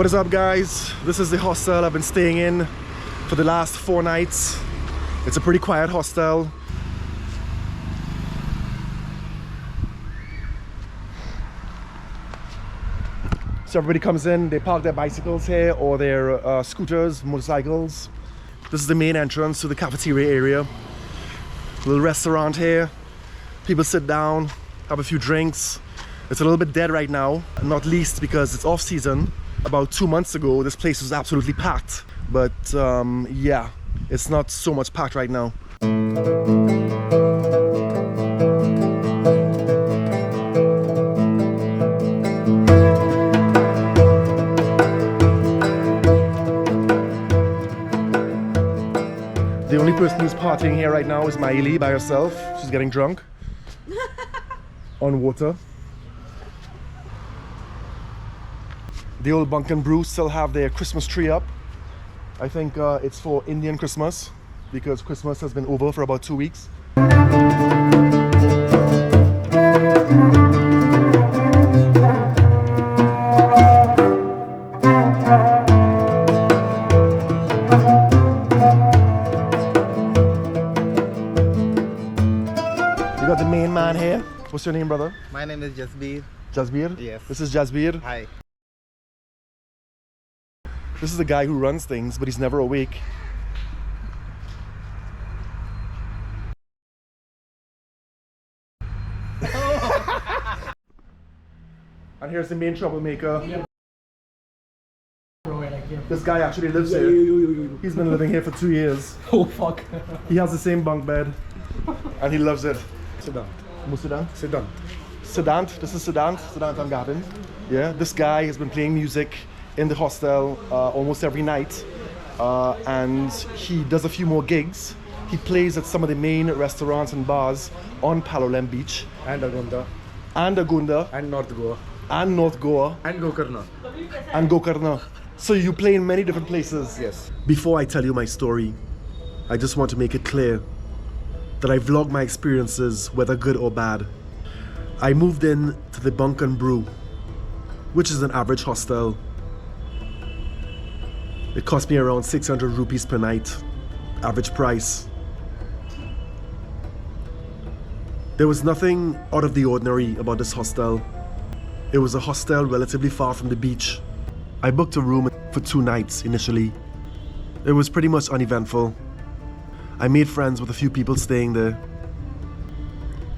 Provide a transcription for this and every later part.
What is up, guys? This is the hostel I've been staying in for the last 4 nights. It's a pretty quiet hostel. So everybody comes in, they park their bicycles here or their scooters, motorcycles. This is the main entrance to the cafeteria area. Little restaurant here. People sit down, have a few drinks. It's a little bit dead right now, not least because it's off season. About 2 months ago, this place was absolutely packed. But yeah, it's not so much packed right now. The only person who's partying here right now is Maili by herself. She's getting drunk on water. The old Bunk and Brew still have their Christmas tree up. I think it's for Indian Christmas because Christmas has been over for about 2 weeks. You got the main man here. What's your name, brother? My name is Jasbir. Jasbir? Yes. This is Jasbir. Hi. This is the guy who runs things, but he's never awake. And here's the main troublemaker. Yeah. This guy actually lives here. He's been living here for 2 years. Oh fuck. He has the same bunk bed and he loves it. Siddhant. Musidant? Siddhant. Siddhant, this is Siddhant Angatin. Yeah, this guy has been playing music in the hostel almost every night, and he does a few more gigs. He plays at some of the main restaurants and bars on Palolem Beach And Agunda. and Agunda And North Goa. and North Goa And Gokarna. and Gokarna. So you play in many different places. Yes. Before I tell you my story, I just want to make it clear that I vlog my experiences, whether good or bad. I moved in to the Bunk and Brew, which is an average hostel. It cost me around 600 rupees per night, average price. There was nothing out of the ordinary about this hostel. It was a hostel relatively far from the beach. I booked a room for 2 nights initially. It was pretty much uneventful. I made friends with a few people staying there.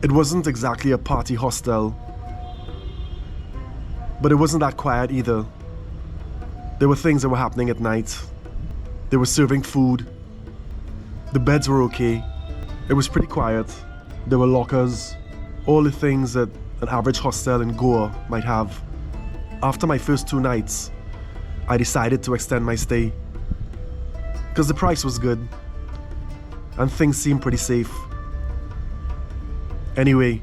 It wasn't exactly a party hostel, but it wasn't that quiet either. There were things that were happening at night. They were serving food. The beds were okay. It was pretty quiet. There were lockers, all the things that an average hostel in Goa might have. After my first 2 nights, I decided to extend my stay because the price was good and things seemed pretty safe. Anyway,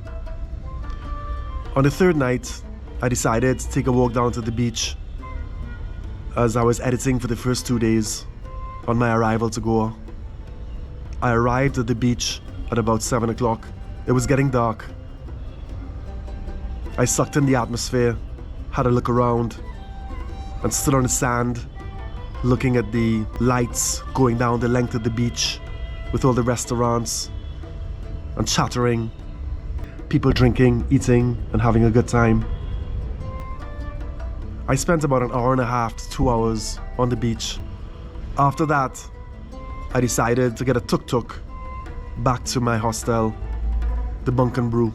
on the 3rd night, I decided to take a walk down to the beach as I was editing for the first 2 days on my arrival to Goa. I arrived at the beach at about 7 o'clock. It was getting dark. I sucked in the atmosphere, had a look around, and stood on the sand, looking at the lights going down the length of the beach with all the restaurants and chattering, people drinking, eating, and having a good time. I spent about an hour and a half to 2 hours on the beach. After that, I decided to get a tuk-tuk back to my hostel, the Bunk and Brew.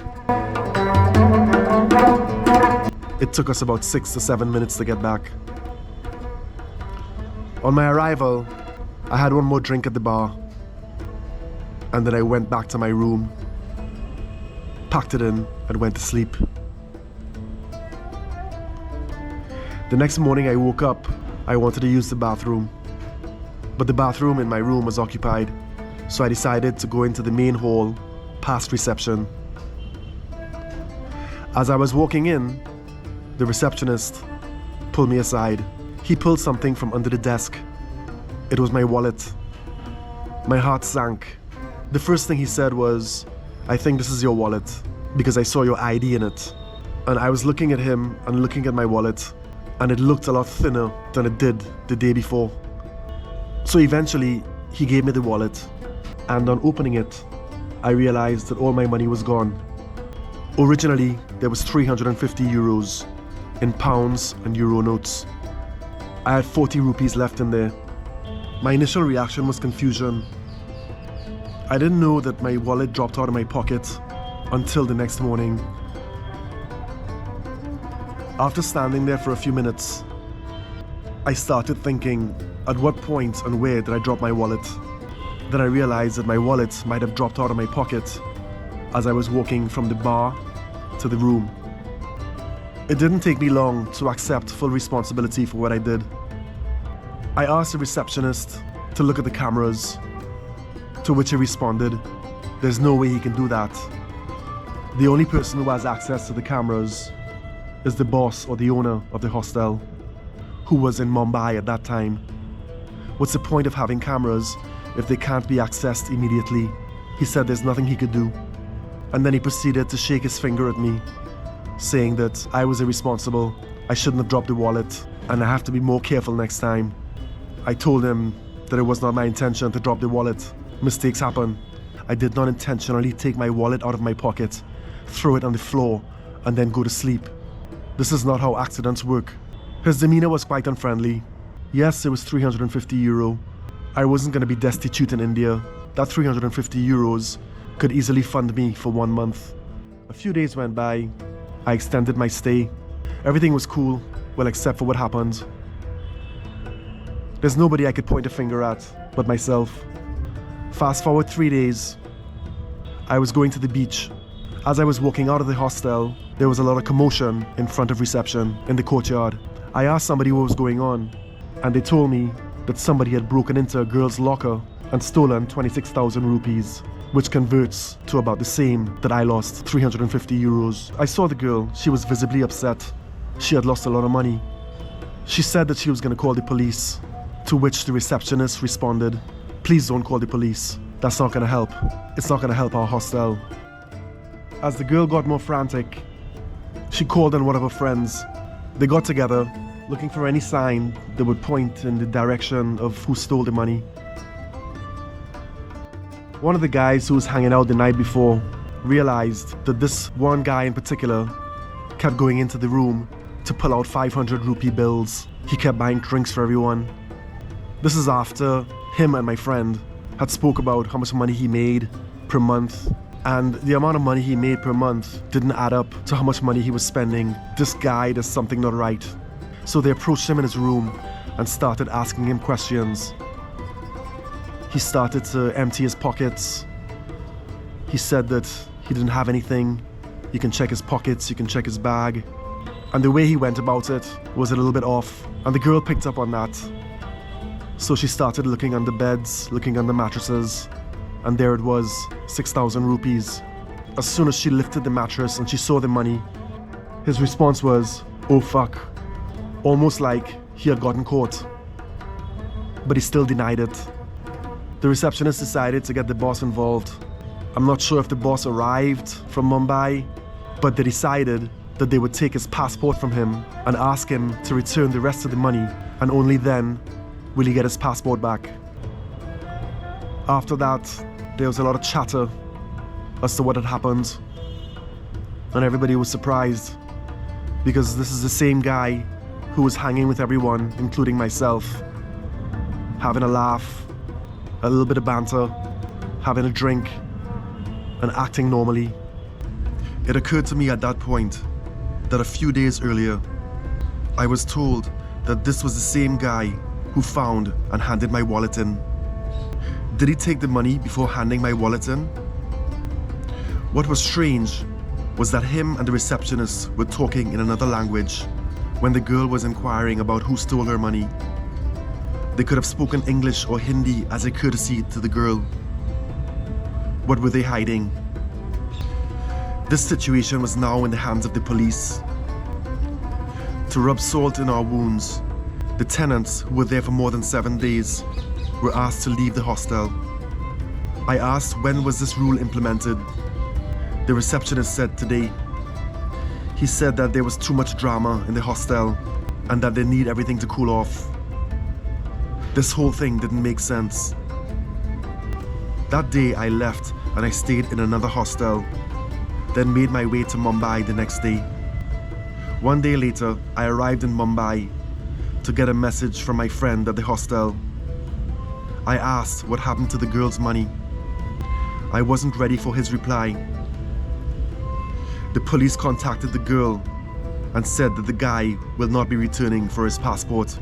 It took us about 6 to 7 minutes to get back. On my arrival, I had one more drink at the bar, and then I went back to my room, packed it in, and went to sleep. The next morning I woke up, I wanted to use the bathroom, but the bathroom in my room was occupied, so I decided to go into the main hall, past reception. As I was walking in, the receptionist pulled me aside. He pulled something from under the desk. It was my wallet. My heart sank. The first thing he said was, "I think this is your wallet because I saw your ID in it." And I was looking at him and looking at my wallet, and it looked a lot thinner than it did the day before. So eventually, he gave me the wallet, and on opening it, I realized that all my money was gone. Originally, there was 350 euros in pounds and euro notes. I had 40 rupees left in there. My initial reaction was confusion. I didn't know that my wallet dropped out of my pocket until the next morning. After standing there for a few minutes, I started thinking, at what point and where did I drop my wallet? Then I realized that my wallet might have dropped out of my pocket as I was walking from the bar to the room. It didn't take me long to accept full responsibility for what I did. I asked the receptionist to look at the cameras, to which he responded, "There's no way he can do that. The only person who has access to the cameras is the boss or the owner of the hostel, who was in Mumbai at that time. What's the point of having cameras if they can't be accessed immediately?" He said there's nothing he could do. And then he proceeded to shake his finger at me, saying that I was irresponsible, I shouldn't have dropped the wallet, and I have to be more careful next time. I told him that it was not my intention to drop the wallet. Mistakes happen. I did not intentionally take my wallet out of my pocket, throw it on the floor, and then go to sleep. This is not how accidents work. His demeanor was quite unfriendly. Yes, it was 350 euro. I wasn't going to be destitute in India. That 350 euros could easily fund me for 1 month. A few days went by. I extended my stay. Everything was cool, well, except for what happened. There's nobody I could point a finger at but myself. Fast forward 3 days. I was going to the beach. As I was walking out of the hostel, there was a lot of commotion in front of reception in the courtyard. I asked somebody what was going on, and they told me that somebody had broken into a girl's locker and stolen 26,000 rupees, which converts to about the same that I lost, 350 euros. I saw the girl. She was visibly upset. She had lost a lot of money. She said that she was going to call the police, to which the receptionist responded, "Please don't call the police. That's not going to help. It's not going to help our hostel." As the girl got more frantic, she called on one of her friends. They got together, looking for any sign that would point in the direction of who stole the money. One of the guys who was hanging out the night before realized that this one guy in particular kept going into the room to pull out 500 rupee bills. He kept buying drinks for everyone. This is after him and my friend had spoke about how much money he made per month, and the amount of money he made per month didn't add up to how much money he was spending. This guy does something not right. So they approached him in his room and started asking him questions. He started to empty his pockets. He said that he didn't have anything. You can check his pockets, you can check his bag. And the way he went about it was a little bit off, and the girl picked up on that. So she started looking under beds, looking under mattresses, and there it was, 6,000 rupees. As soon as she lifted the mattress and she saw the money, his response was, "Oh fuck," almost like he had gotten caught. But he still denied it. The receptionist decided to get the boss involved. I'm not sure if the boss arrived from Mumbai, but they decided that they would take his passport from him and ask him to return the rest of the money, and only then will he get his passport back. After that, there was a lot of chatter as to what had happened, and everybody was surprised because this is the same guy who was hanging with everyone, including myself, having a laugh, a little bit of banter, having a drink, and acting normally. It occurred to me at that point that a few days earlier, I was told that this was the same guy who found and handed my wallet in. Did he take the money before handing my wallet in? What was strange was that him and the receptionist were talking in another language when the girl was inquiring about who stole her money. They could have spoken English or Hindi as a courtesy to the girl. What were they hiding? This situation was now in the hands of the police. To rub salt in our wounds, the tenants who were there for more than 7 days were asked to leave the hostel. I asked when was this rule implemented. The receptionist said today. He said that there was too much drama in the hostel and that they need everything to cool off. This whole thing didn't make sense. That day I left and I stayed in another hostel, then made my way to Mumbai the next day. One day later, I arrived in Mumbai to get a message from my friend at the hostel. I asked what happened to the girl's money. I wasn't ready for his reply. The police contacted the girl and said that the guy will not be returning for his passport.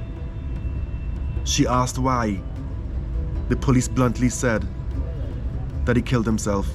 She asked why. The police bluntly said that he killed himself.